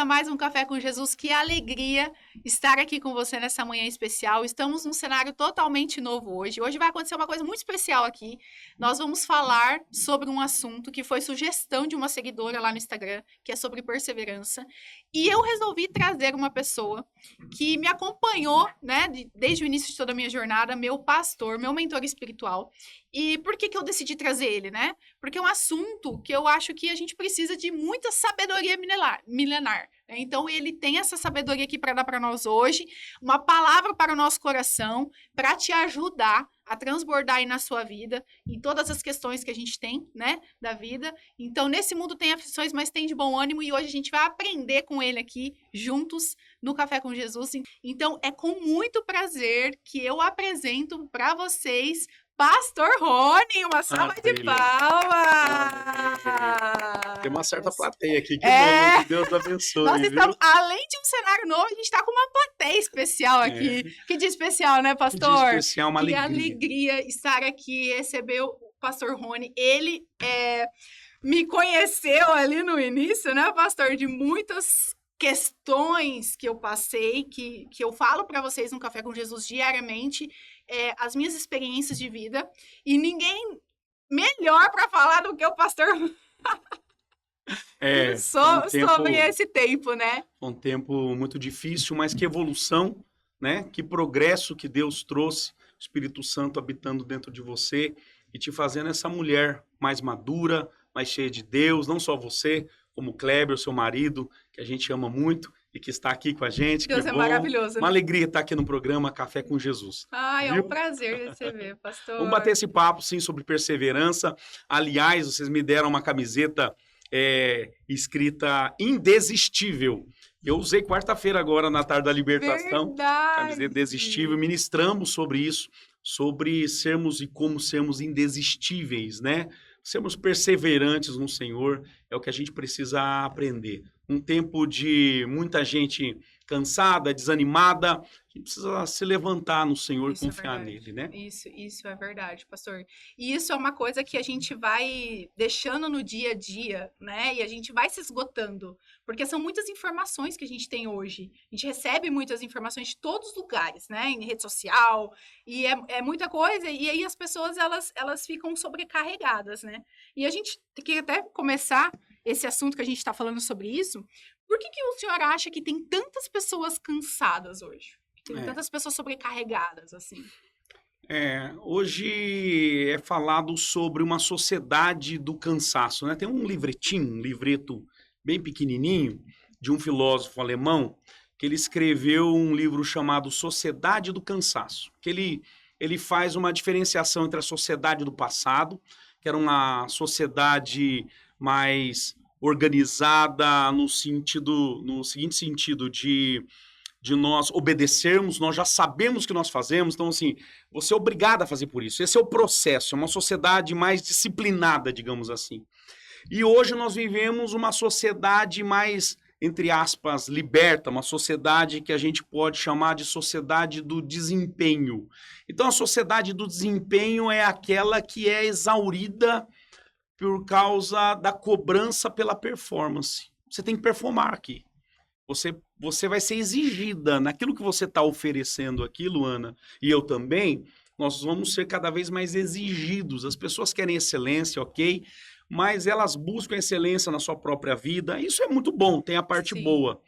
a mais um Café com Jesus. Que alegria estar aqui com você nessa manhã especial. Estamos num cenário totalmente novo hoje. Hoje vai acontecer uma coisa muito especial aqui. Nós vamos falar sobre um assunto que foi sugestão de uma seguidora lá no Instagram, que é sobre perseverança. E eu resolvi trazer uma pessoa que me acompanhou, né, desde o início de toda a minha jornada, meu pastor, meu mentor espiritual. E por que eu decidi trazer ele, né? Porque é um assunto que eu acho que a gente precisa de muita sabedoria milenar. Então, ele tem essa sabedoria aqui para dar para nós hoje, uma palavra para o nosso coração, para te ajudar a transbordar aí na sua vida, em todas as questões que a gente tem, né, da vida. Então, nesse mundo tem aflições, mas tem de bom ânimo, e hoje a gente vai aprender com ele aqui, juntos, no Café com Jesus. Então, é com muito prazer que eu apresento para vocês Pastor Rony, uma salva de palmas! Tem uma certa plateia aqui, que bom, que Deus abençoe. Nós estamos, além de um cenário novo, a gente está com uma plateia especial aqui. Que dia especial, né, pastor? Que dia especial, uma alegria. Que alegria estar aqui, receber o Pastor Rony. Ele me conheceu ali no início, né, pastor, de muitas questões que eu passei, que eu falo para vocês no Café com Jesus diariamente, as minhas experiências de vida, e ninguém melhor para falar do que o pastor sobre esse tempo, né? Um tempo muito difícil, mas que evolução, né? Que progresso que Deus trouxe, o Espírito Santo habitando dentro de você e te fazendo essa mulher mais madura, mais cheia de Deus, não só você, como o Kleber, seu marido, que a gente ama muito e que está aqui com a gente. Deus é maravilhoso. Uma alegria estar aqui no programa Café com Jesus. É um prazer receber, pastor. Vamos bater esse papo, sim, sobre perseverança. Aliás, vocês me deram uma camiseta escrita Indesistível. Eu usei quarta-feira agora, na tarde da libertação. Verdade. Camiseta Indesistível. Ministramos sobre isso, sobre sermos e como sermos indesistíveis, né? Sermos perseverantes no Senhor é o que a gente precisa aprender. Um tempo de muita gente cansada, desanimada, a gente precisa se levantar no Senhor e confiar nele, né? Isso é verdade, pastor. E isso é uma coisa que a gente vai deixando no dia a dia, né? E a gente vai se esgotando, porque são muitas informações que a gente tem hoje. A gente recebe muitas informações de todos os lugares, né? Em rede social, e é muita coisa, e aí as pessoas, elas ficam sobrecarregadas, né? E a gente tem que até começar esse assunto que a gente está falando sobre isso. Por que o senhor acha que tem tantas pessoas cansadas hoje? Tem tantas pessoas sobrecarregadas, assim? Hoje é falado sobre uma sociedade do cansaço, né? Tem um livreto bem pequenininho, de um filósofo alemão, que ele escreveu um livro chamado Sociedade do Cansaço, que ele faz uma diferenciação entre a sociedade do passado, que era uma sociedade mais organizada no seguinte sentido de nós obedecermos, nós já sabemos o que nós fazemos, então assim, você é obrigado a fazer por isso. Esse é o processo, é uma sociedade mais disciplinada, digamos assim. E hoje nós vivemos uma sociedade mais, entre aspas, liberta, uma sociedade que a gente pode chamar de sociedade do desempenho. Então a sociedade do desempenho é aquela que é exaurida por causa da cobrança pela performance. Você tem que performar aqui. Você vai ser exigida naquilo que você está oferecendo aqui, Luana, e eu também, nós vamos ser cada vez mais exigidos. As pessoas querem excelência, ok? Mas elas buscam excelência na sua própria vida. Isso é muito bom, tem a parte boa.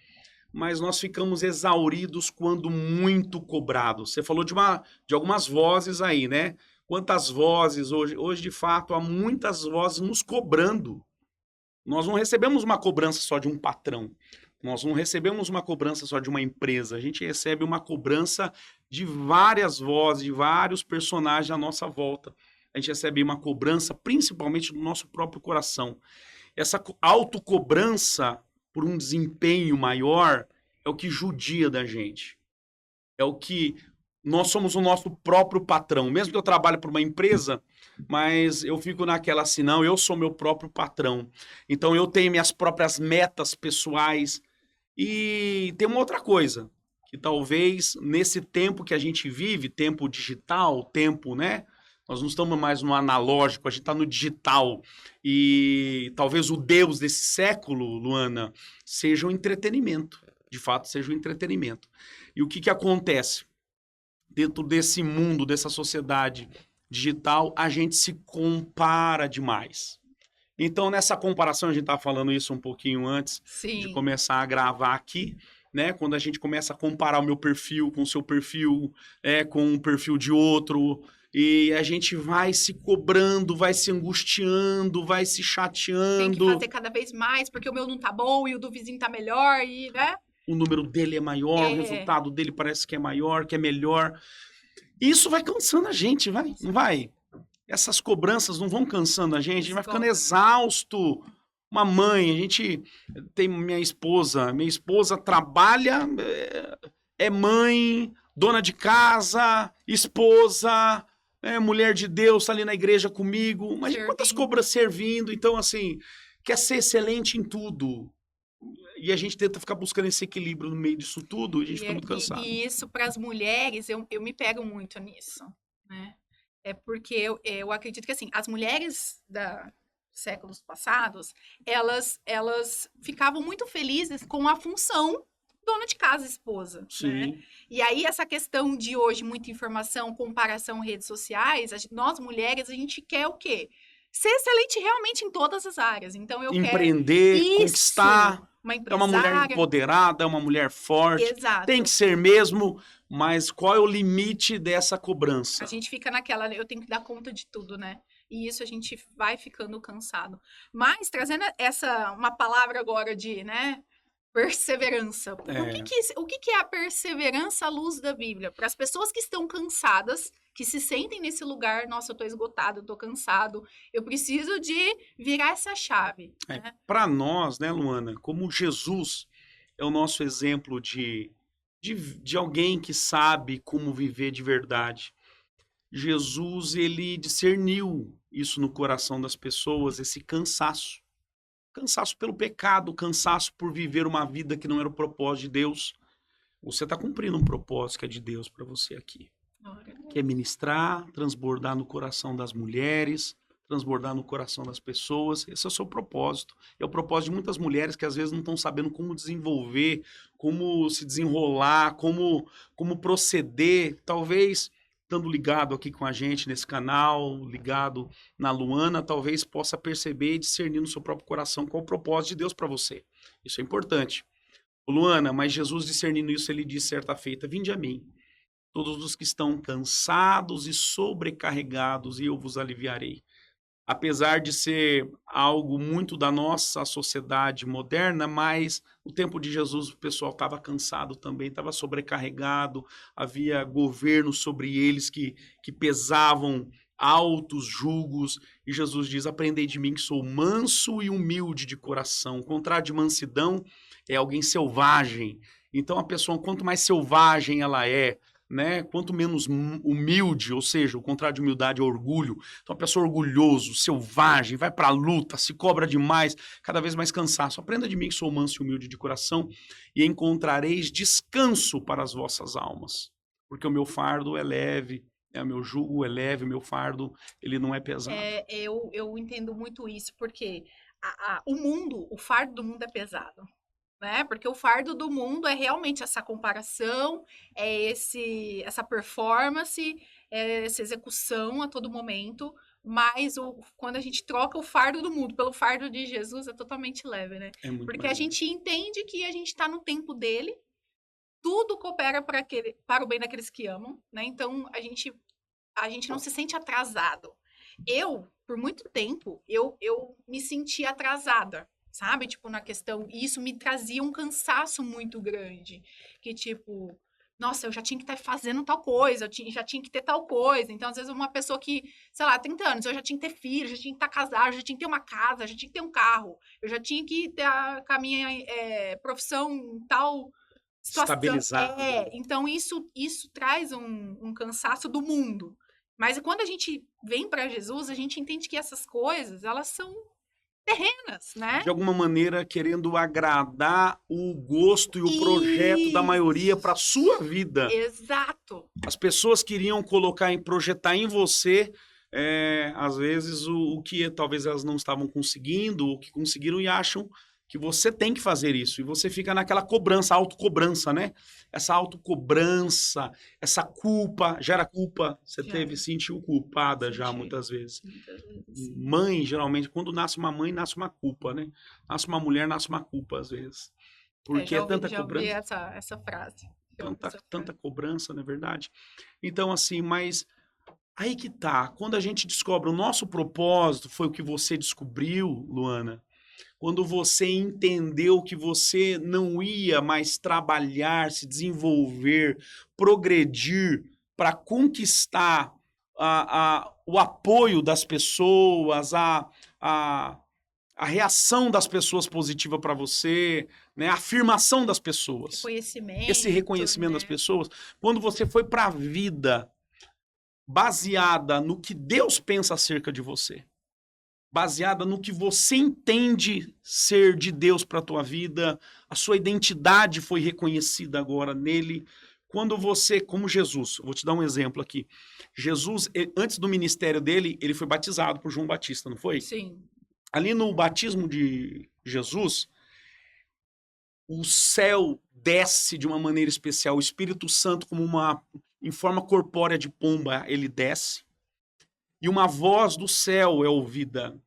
Mas nós ficamos exauridos quando muito cobrados. Você falou de algumas vozes aí, né? Quantas vozes hoje? Hoje, de fato, há muitas vozes nos cobrando. Nós não recebemos uma cobrança só de um patrão. Nós não recebemos uma cobrança só de uma empresa. A gente recebe uma cobrança de várias vozes, de vários personagens à nossa volta. A gente recebe uma cobrança principalmente do nosso próprio coração. Essa autocobrança por um desempenho maior é o que judia da gente. É o que... Nós somos o nosso próprio patrão. Mesmo que eu trabalhe para uma empresa, mas eu fico naquela assim, não, eu sou meu próprio patrão. Então eu tenho minhas próprias metas pessoais. E tem uma outra coisa, que talvez nesse tempo que a gente vive, tempo digital, tempo, né, Nós não estamos mais no analógico, a gente está no digital. E talvez o Deus desse século, Luana, seja o entretenimento. De fato, seja o entretenimento. E o que acontece? Dentro desse mundo, dessa sociedade digital, a gente se compara demais. Então, nessa comparação, a gente estava falando isso um pouquinho antes de começar a gravar aqui, né? Quando a gente começa a comparar o meu perfil com o seu perfil, com o perfil de outro, e a gente vai se cobrando, vai se angustiando, vai se chateando. Tem que fazer cada vez mais, porque o meu não tá bom e o do vizinho tá melhor, e, né? O número dele é maior, o resultado dele parece que é maior, que é melhor. Isso vai cansando a gente, vai? Não vai? Essas cobranças não vão cansando a gente vai ficando exausto. Uma mãe, a gente tem minha esposa trabalha, é mãe, dona de casa, esposa, mulher de Deus, tá ali na igreja comigo, mas quantas cobras servindo, então assim, quer ser excelente em tudo. E a gente tenta ficar buscando esse equilíbrio no meio disso tudo, e a gente fica muito cansado. E isso, para as mulheres, eu me pego muito nisso, né? É porque eu acredito que, assim, as mulheres séculos passados, elas ficavam muito felizes com a função dona de casa, esposa. Sim. Né? E aí, essa questão de hoje, muita informação, comparação, redes sociais, nós mulheres, a gente quer o quê? Ser excelente realmente em todas as áreas. Então, eu empreender, quero... conquistar. Uma é uma mulher empoderada, é uma mulher forte. Exato. Tem que ser mesmo, mas qual é o limite dessa cobrança? A gente fica naquela, eu tenho que dar conta de tudo, né? E isso a gente vai ficando cansado. Mas, trazendo uma palavra agora de, né, perseverança. O que é a perseverança à luz da Bíblia? Para as pessoas que estão cansadas, que se sentem nesse lugar, nossa, eu tô esgotado, eu tô cansado, eu preciso de virar essa chave. Né? Para nós, né, Luana, como Jesus é o nosso exemplo de alguém que sabe como viver de verdade. Jesus, ele discerniu isso no coração das pessoas, esse cansaço. Cansaço pelo pecado, cansaço por viver uma vida que não era o propósito de Deus. Você está cumprindo um propósito que é de Deus para você aqui. Que é ministrar, transbordar no coração das mulheres, transbordar no coração das pessoas. Esse é o seu propósito. É o propósito de muitas mulheres que às vezes não estão sabendo como desenvolver, como se desenrolar, como proceder. Talvez, estando ligado aqui com a gente nesse canal, ligado na Luana, talvez possa perceber e discernir no seu próprio coração qual é o propósito de Deus para você. Isso é importante. Luana, mas Jesus discernindo isso, ele disse certa feita, vinde a mim, todos os que estão cansados e sobrecarregados, e eu vos aliviarei. Apesar de ser algo muito da nossa sociedade moderna, mas no tempo de Jesus o pessoal estava cansado também, estava sobrecarregado, havia governo sobre eles que pesavam altos julgos, e Jesus diz, aprendei de mim que sou manso e humilde de coração. O contrário de mansidão é alguém selvagem. Então a pessoa, quanto mais selvagem ela é, né? Quanto menos humilde, ou seja, o contrário de humildade é orgulho. Então, a pessoa orgulhoso, selvagem, vai para a luta, se cobra demais, cada vez mais cansaço. Aprenda de mim que sou manso e humilde de coração e encontrareis descanso para as vossas almas. Porque o meu fardo é leve, o meu jugo é leve, o meu fardo ele não é pesado. Eu entendo muito isso, porque o fardo do mundo é pesado. Né? Porque o fardo do mundo é realmente essa comparação, essa performance, essa execução a todo momento, mas quando a gente troca o fardo do mundo pelo fardo de Jesus, é totalmente leve, né? Porque a gente entende que a gente está no tempo dele, tudo coopera para o bem daqueles que amam, né? Então, a gente não se sente atrasado. Por muito tempo, eu me senti atrasada, sabe? Tipo, na questão... E isso me trazia um cansaço muito grande. Que, tipo... Nossa, eu já tinha que estar fazendo tal coisa, já tinha que ter tal coisa. Então, às vezes, uma pessoa que... Sei lá, 30 anos, eu já tinha que ter filho, já tinha que estar casado, já tinha que ter uma casa, já tinha que ter um carro. Eu já tinha que ter com a minha profissão em tal situação. Estabilizado. Então, isso traz um cansaço do mundo. Mas quando a gente vem para Jesus, a gente entende que essas coisas, elas são... terrenas, né? De alguma maneira querendo agradar o gosto e o projeto da maioria para sua vida. Exato. As pessoas queriam projetar em você às vezes, o que talvez elas não estavam conseguindo, o que conseguiram e acham que você tem que fazer isso. E você fica naquela cobrança, autocobrança, né? Essa autocobrança, essa culpa, gera culpa. Você sentiu culpada já muitas vezes. Mãe, geralmente, quando nasce uma mãe, nasce uma culpa, né? Nasce uma mulher, nasce uma culpa, às vezes. Porque é tanta cobrança. Já ouvi essa frase. Tanta cobrança, não é verdade? Então, assim, mas aí que tá. Quando a gente descobre o nosso propósito, foi o que você descobriu, Luana, quando você entendeu que você não ia mais trabalhar, se desenvolver, progredir para conquistar o apoio das pessoas, a reação das pessoas positiva para você, né? A afirmação das pessoas. Esse reconhecimento das pessoas. Quando você foi para a vida baseada no que Deus pensa acerca de você, baseada no que você entende ser de Deus para a tua vida, a sua identidade foi reconhecida agora nele. Quando você, como Jesus, vou te dar um exemplo aqui. Jesus, antes do ministério dele, ele foi batizado por João Batista, não foi? Sim. Ali no batismo de Jesus, o céu desce de uma maneira especial. O Espírito Santo, em forma corpórea de pomba, ele desce. E uma voz do céu é ouvida.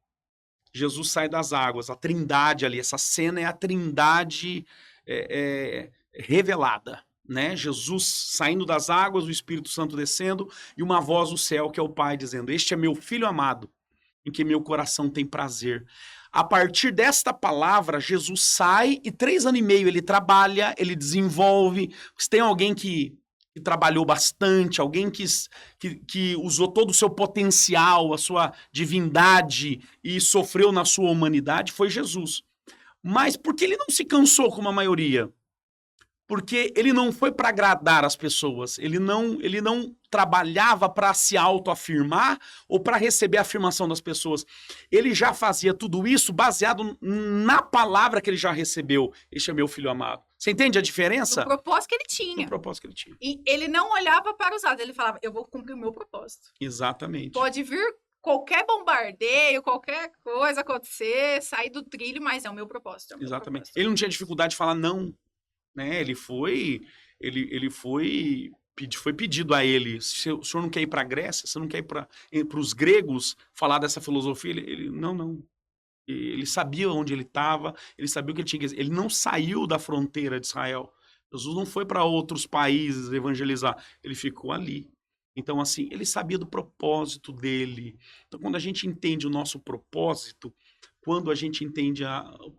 Jesus sai das águas, a trindade ali, essa cena é a trindade revelada, né? Jesus saindo das águas, o Espírito Santo descendo e uma voz do céu que é o Pai dizendo: este é meu Filho amado, em que meu coração tem prazer. A partir desta palavra, Jesus sai e 3 anos e meio ele trabalha, ele desenvolve. Se tem alguém que trabalhou bastante, alguém que usou todo o seu potencial, a sua divindade e sofreu na sua humanidade, foi Jesus. Mas por que ele não se cansou como a maioria? Porque ele não foi para agradar as pessoas, ele não trabalhava para se autoafirmar ou para receber a afirmação das pessoas. Ele já fazia tudo isso baseado na palavra que ele já recebeu. Este é meu filho amado. Você entende a diferença? No propósito que ele tinha. No propósito que ele tinha. E ele não olhava para os lados, ele falava: eu vou cumprir o meu propósito. Exatamente. Pode vir qualquer bombardeio, qualquer coisa acontecer, sair do trilho, mas é o meu propósito. É o meu Exatamente. propósito. Ele não tinha dificuldade de falar não. Né? Foi pedido a ele: se o senhor não quer ir para a Grécia, você não quer ir para os gregos falar dessa filosofia? Ele não. Ele sabia onde ele estava, ele sabia o que ele tinha que dizer. Ele não saiu da fronteira de Israel. Jesus não foi para outros países evangelizar, ele ficou ali. Então, assim, ele sabia do propósito dele. Então, quando a gente entende o nosso propósito, quando a gente entende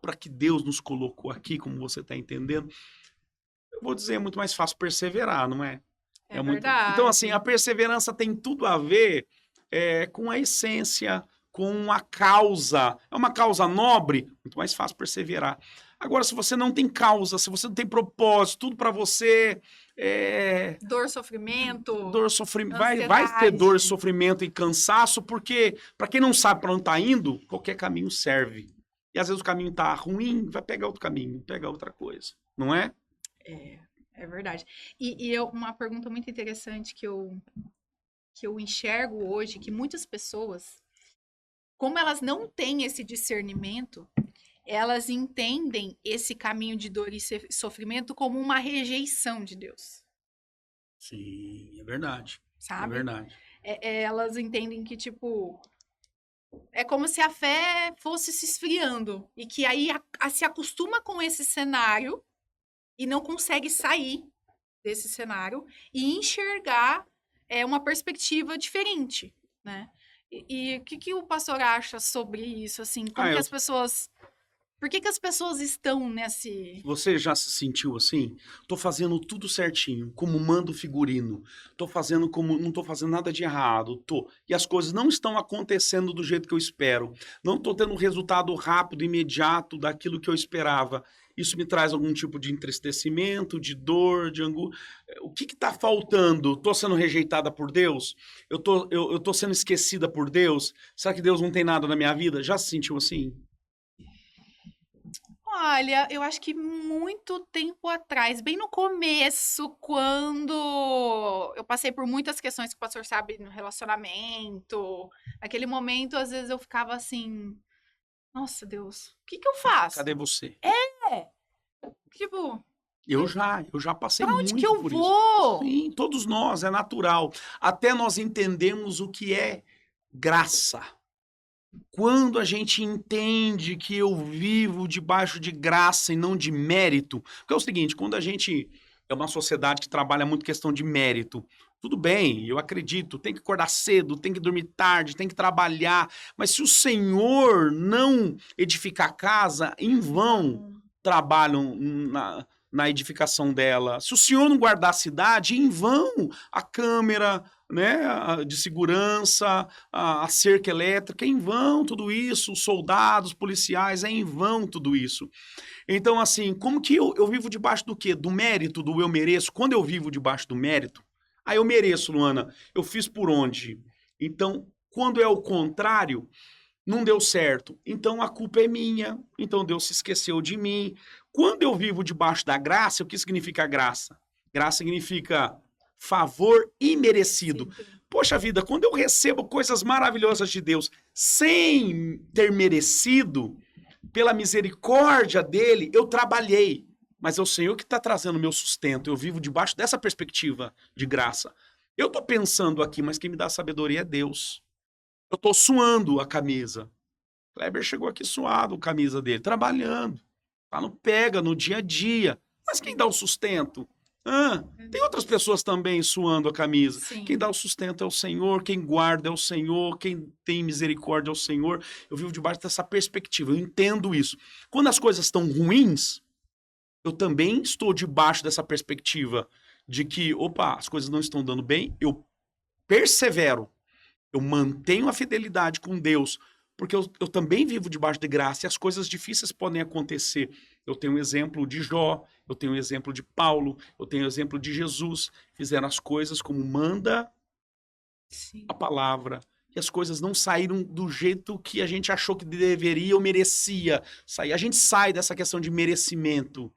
para que Deus nos colocou aqui, como você está entendendo, eu vou dizer, é muito mais fácil perseverar, não é? É verdade. Então, assim, a perseverança tem tudo a ver com a essência, com a causa. É uma causa nobre, muito mais fácil perseverar. Agora, se você não tem causa, se você não tem propósito, tudo para você... Dor, sofrimento. Vai ter dor, sofrimento e cansaço, porque, para quem não sabe para onde está indo, qualquer caminho serve. E às vezes o caminho está ruim, vai pegar outro caminho, pegar outra coisa, não é? É verdade. E uma pergunta muito interessante que eu enxergo hoje, que muitas pessoas, como elas não têm esse discernimento, elas entendem esse caminho de dor e sofrimento como uma rejeição de Deus. Sim, é verdade. Sabe? É verdade. Elas entendem que, tipo, é como se a fé fosse se esfriando e que aí se acostuma com esse cenário e não consegue sair desse cenário e enxergar uma perspectiva diferente, né? E o que o pastor acha sobre isso, assim? Como que as pessoas... Por que as pessoas estão nesse... Você já se sentiu assim? Tô fazendo tudo certinho, como manda o figurino. Não tô fazendo nada de errado, E as coisas não estão acontecendo do jeito que eu espero. Não tô tendo um resultado rápido, imediato daquilo que eu esperava. Isso me traz algum tipo de entristecimento, de dor, de angústia. O que tá faltando? Tô sendo rejeitada por Deus? Eu tô sendo esquecida por Deus? Será que Deus não tem nada na minha vida? Já se sentiu assim? Olha, eu acho que muito tempo atrás, bem no começo, quando eu passei por muitas questões que o pastor sabe no relacionamento, naquele momento, às vezes eu ficava assim, nossa Deus, o que que eu Cadê faço? você? É, tipo, Eu já passei pra onde que muito eu por isso. vou? Sim, todos nós, é natural. Até nós entendemos o que é graça. Quando a gente entende que eu vivo debaixo de graça e não de mérito, porque é o seguinte, quando a gente é uma sociedade que trabalha muito questão de mérito, tudo bem, eu acredito, tem que acordar cedo, tem que dormir tarde, tem que trabalhar, mas se o Senhor não edificar a casa, em vão trabalham na edificação dela. Se o Senhor não guardar a cidade, em vão a câmera, né, de segurança, a cerca elétrica, é em vão tudo isso, os soldados, policiais, é em vão tudo isso. Então, assim, como que eu vivo debaixo do quê? Do mérito, do eu mereço? Quando eu vivo debaixo do mérito, aí eu mereço, Luana, eu fiz por onde? Então, quando é o contrário, não deu certo, então a culpa é minha, então Deus se esqueceu de mim. Quando eu vivo debaixo da graça, o que significa graça? Graça significa favor imerecido. Sim. Poxa vida, quando eu recebo coisas maravilhosas de Deus sem ter merecido, pela misericórdia dele, eu trabalhei. Mas é o Senhor que está trazendo o meu sustento. Eu vivo debaixo dessa perspectiva de graça. Eu estou pensando aqui, mas quem me dá sabedoria é Deus. Eu estou suando a camisa. Kleber chegou aqui suado a camisa dele, trabalhando. Tá no pega, no dia a dia. Mas quem dá o sustento? Tem outras pessoas também suando a camisa. Sim. Quem dá o sustento é o Senhor, quem guarda é o Senhor, quem tem misericórdia é o Senhor. Eu vivo debaixo dessa perspectiva, eu entendo isso. Quando as coisas estão ruins, eu também estou debaixo dessa perspectiva de que, opa, as coisas não estão dando bem, eu persevero, eu mantenho a fidelidade com Deus, porque eu também vivo debaixo de graça e as coisas difíceis podem acontecer. Eu tenho um exemplo de Jó, eu tenho um exemplo de Paulo, eu tenho um exemplo de Jesus. Fizeram as coisas como manda Sim. a palavra. E as coisas não saíram do jeito que a gente achou que deveria ou merecia sair. A gente sai dessa questão de merecimento.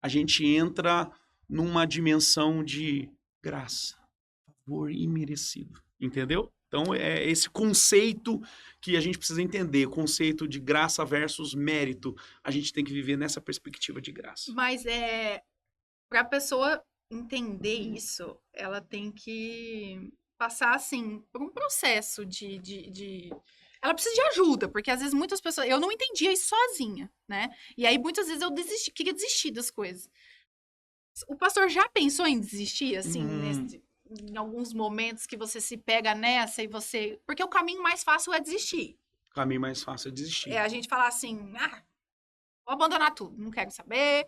A gente entra numa dimensão de graça, favor imerecido. Entendeu? Então, é esse conceito que a gente precisa entender, o conceito de graça versus mérito. A gente tem que viver nessa perspectiva de graça. Mas para a pessoa entender isso, ela tem que passar, assim, por um processo de... Ela precisa de ajuda, porque às vezes muitas pessoas... Eu não entendia isso sozinha, né? E aí, muitas vezes, eu queria desistir das coisas. O pastor já pensou em desistir, assim, em alguns momentos que você se pega nessa e você... Porque o caminho mais fácil é desistir. O caminho mais fácil é desistir. É a gente falar assim, vou abandonar tudo, não quero saber.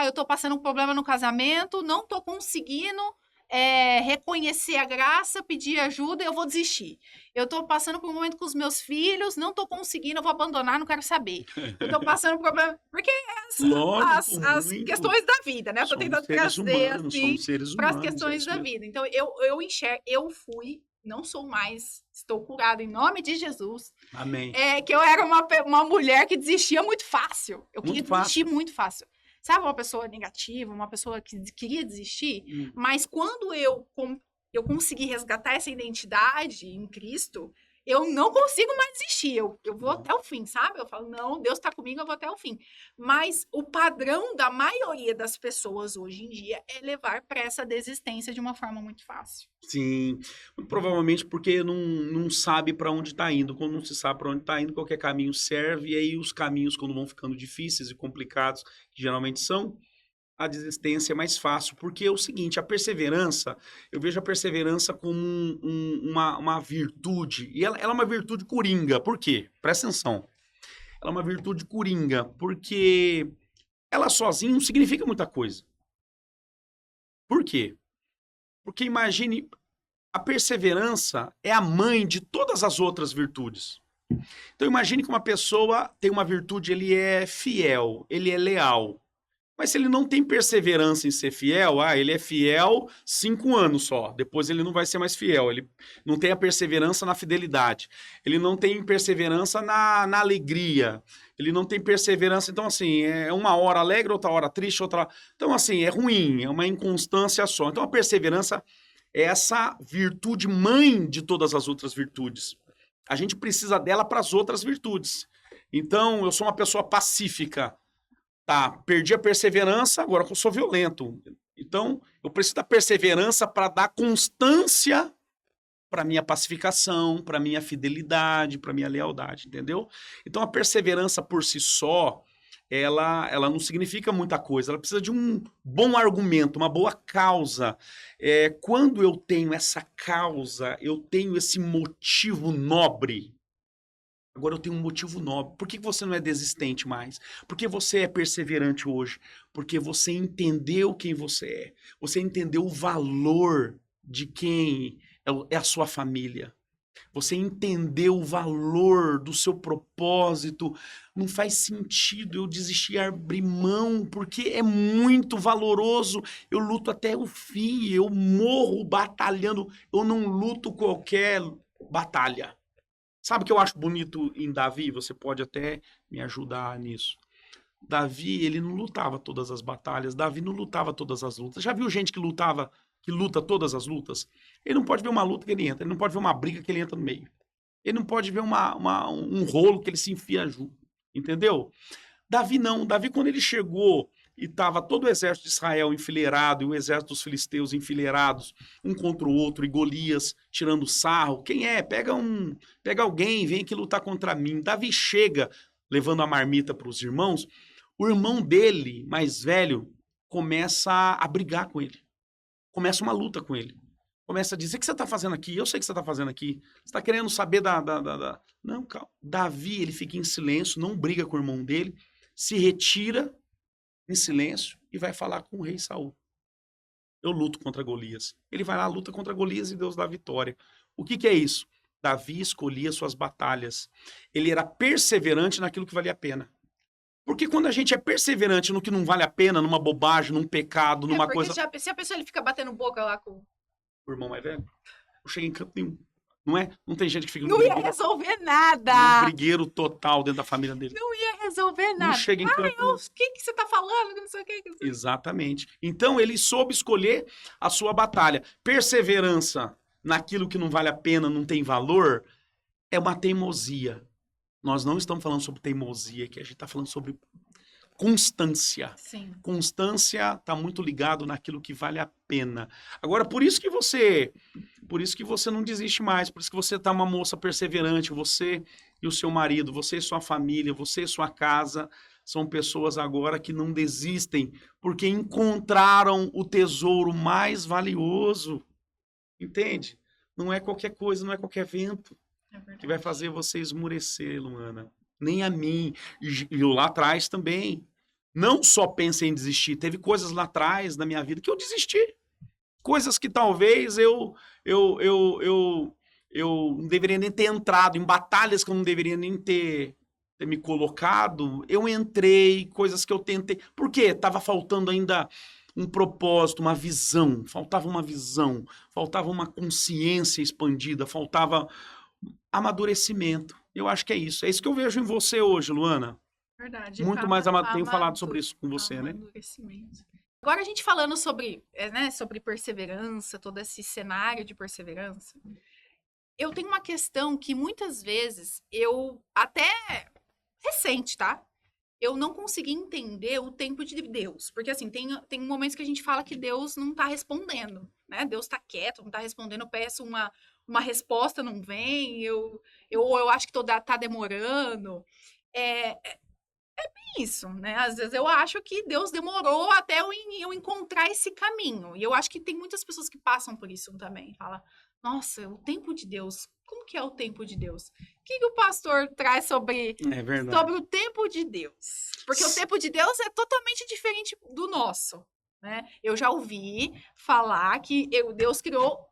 Eu tô passando um problema no casamento, não tô conseguindo reconhecer a graça, pedir ajuda, eu vou desistir. Eu tô passando por um momento com os meus filhos, não tô conseguindo, eu vou abandonar, não quero saber. Eu tô passando por problema... Porque as questões da vida, né? Eu tô tentando trazer, assim, para as questões da vida. Então, eu enxergo, eu fui... Não sou mais, estou curada em nome de Jesus. Amém. Que eu era uma mulher que desistia muito fácil. Eu queria desistir muito fácil. Sabe, uma pessoa negativa, uma pessoa que queria desistir? Mas quando eu consegui resgatar essa identidade em Cristo, eu não consigo mais desistir. Eu vou até o fim, sabe? Eu falo, não, Deus está comigo, eu vou até o fim. Mas o padrão da maioria das pessoas hoje em dia é levar para essa desistência de uma forma muito fácil. Sim, muito provavelmente porque não sabe para onde está indo. Quando não se sabe para onde está indo, qualquer caminho serve. E aí os caminhos, quando vão ficando difíceis e complicados, que geralmente são, a desistência é mais fácil. Porque é o seguinte, a perseverança, eu vejo a perseverança como uma virtude. E ela é uma virtude coringa. Por quê? Presta atenção. Ela é uma virtude coringa, porque ela sozinha não significa muita coisa. Por quê? Porque imagine, a perseverança é a mãe de todas as outras virtudes. Então imagine que uma pessoa tem uma virtude, ele é fiel, ele é leal. Mas se ele não tem perseverança em ser fiel, ele é fiel 5 anos só. Depois ele não vai ser mais fiel. Ele não tem a perseverança na fidelidade. Ele não tem perseverança na alegria. Ele não tem perseverança. Então, assim, é uma hora alegre, outra hora triste, outra... Então, assim, é ruim, é uma inconstância só. Então, a perseverança é essa virtude mãe de todas as outras virtudes. A gente precisa dela para as outras virtudes. Então, eu sou uma pessoa pacífica. Tá, perdi a perseverança, agora que eu sou violento. Então, eu preciso da perseverança para dar constância para minha pacificação, para minha fidelidade, para minha lealdade, entendeu? Então, a perseverança por si só, ela não significa muita coisa. Ela precisa de um bom argumento, uma boa causa. Quando eu tenho essa causa, eu tenho esse motivo nobre. Agora eu tenho um motivo nobre. Por que você não é desistente mais? Por que você é perseverante hoje? Porque você entendeu quem você é. Você entendeu o valor de quem é a sua família. Você entendeu o valor do seu propósito. Não faz sentido eu desistir, abrir mão, porque é muito valoroso. Eu luto até o fim, eu morro batalhando. Eu não luto qualquer batalha. Sabe o que eu acho bonito em Davi? Você pode até me ajudar nisso. Davi, ele não lutava todas as batalhas. Davi não lutava todas as lutas. Já viu gente que luta todas as lutas? Ele não pode ver uma luta que ele entra. Ele não pode ver uma briga que ele entra no meio. Ele não pode ver um rolo que ele se enfia junto. Entendeu? Davi não. Davi, quando ele chegou e estava todo o exército de Israel enfileirado e o exército dos filisteus enfileirados, um contra o outro, e Golias tirando sarro. Quem é? Pega alguém, vem aqui lutar contra mim. Davi chega, levando a marmita para os irmãos. O irmão dele, mais velho, começa a brigar com ele. Começa uma luta com ele. Começa a dizer: o que você está fazendo aqui? Eu sei o que você está fazendo aqui. Você está querendo saber da... Não, calma. Davi, ele fica em silêncio, não briga com o irmão dele, se retira em silêncio e vai falar com o rei Saul. Eu luto contra Golias. Ele vai lá, luta contra Golias e Deus dá a vitória. O que é isso? Davi escolhia suas batalhas. Ele era perseverante naquilo que valia a pena. Porque quando a gente é perseverante no que não vale a pena, numa bobagem, num pecado, numa coisa... Se a pessoa ele fica batendo boca lá com... O irmão mais velho não chega em canto nenhum. Não é? Não tem gente que fica... Não ia resolver nada. Um brigueiro total dentro da família dele. Não ia resolver nada. Não chega em canto nenhum. O que você tá falando? Não sei o que. Exatamente. Então, ele soube escolher a sua batalha. Perseverança naquilo que não vale a pena, não tem valor, é uma teimosia. Nós não estamos falando sobre teimosia aqui, a gente está falando sobre constância. Sim. Constância está muito ligado naquilo que vale a pena. Agora, por isso que você não desiste mais, por isso que você está uma moça perseverante, você e o seu marido, você e sua família, você e sua casa, são pessoas agora que não desistem, porque encontraram o tesouro mais valioso. Entende? Não é qualquer coisa, não é qualquer vento que vai fazer você esmurecer, Luana. Nem a mim. E eu lá atrás também. Não só pensei em desistir. Teve coisas lá atrás na minha vida que eu desisti. Coisas que talvez eu não deveria nem ter entrado. Em batalhas que eu não deveria nem ter me colocado. Eu entrei. Coisas que eu tentei. Por quê? Estava faltando ainda um propósito, uma visão. Faltava uma visão. Faltava uma consciência expandida. Faltava amadurecimento. Eu acho que é isso. É isso que eu vejo em você hoje, Luana. Verdade. Muito mais tenho falado sobre isso com você, né? Agora a gente falando sobre perseverança, todo esse cenário de perseverança, eu tenho uma questão que muitas vezes eu, até recente, tá? Eu não consegui entender o tempo de Deus. Porque, assim, tem momentos que a gente fala que Deus não tá respondendo, né? Deus tá quieto, não tá respondendo. Eu peço uma resposta, não vem. Eu acho que tá demorando. É bem isso, né? Às vezes eu acho que Deus demorou até eu encontrar esse caminho. E eu acho que tem muitas pessoas que passam por isso também. Fala, nossa, o tempo de Deus. Como que é o tempo de Deus? O que o pastor traz sobre o tempo de Deus? Porque o tempo de Deus é totalmente diferente do nosso, né? Eu já ouvi falar que Deus criou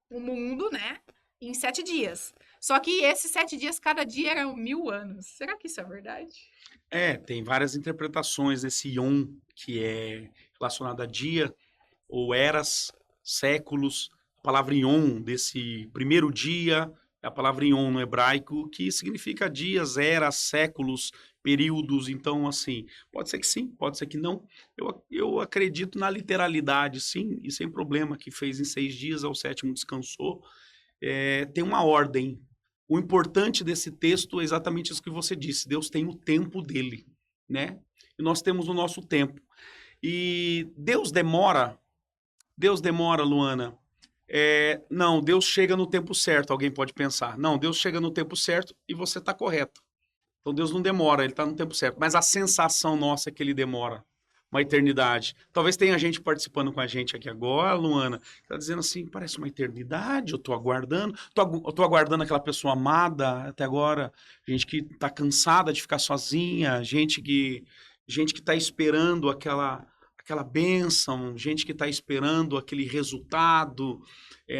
o mundo, né? em 7 dias. Só que esses 7 dias, cada dia eram 1000 anos. Será que isso é verdade? Tem várias interpretações desse Yom, que é relacionado a dia, ou eras, séculos. A palavra Yom, desse primeiro dia, é a palavra Yom no hebraico, que significa dias, eras, séculos, períodos. Então, assim, pode ser que sim, pode ser que não. Eu acredito na literalidade, sim, e sem problema, que fez em 6 dias, ao 7º descansou. Tem uma ordem. O importante desse texto é exatamente isso que você disse. Deus tem o tempo dele, né? E nós temos o nosso tempo. E Deus demora, Luana. Não, Deus chega no tempo certo, alguém pode pensar. Não, Deus chega no tempo certo e você está correto. Então Deus não demora, ele está no tempo certo. Mas a sensação nossa é que ele demora uma eternidade. Talvez tenha gente participando com a gente aqui agora, Luana, está dizendo assim, parece uma eternidade, eu estou aguardando. Eu tô aguardando aquela pessoa amada até agora, gente que está cansada de ficar sozinha, gente que está esperando aquela bênção, gente que está esperando aquele resultado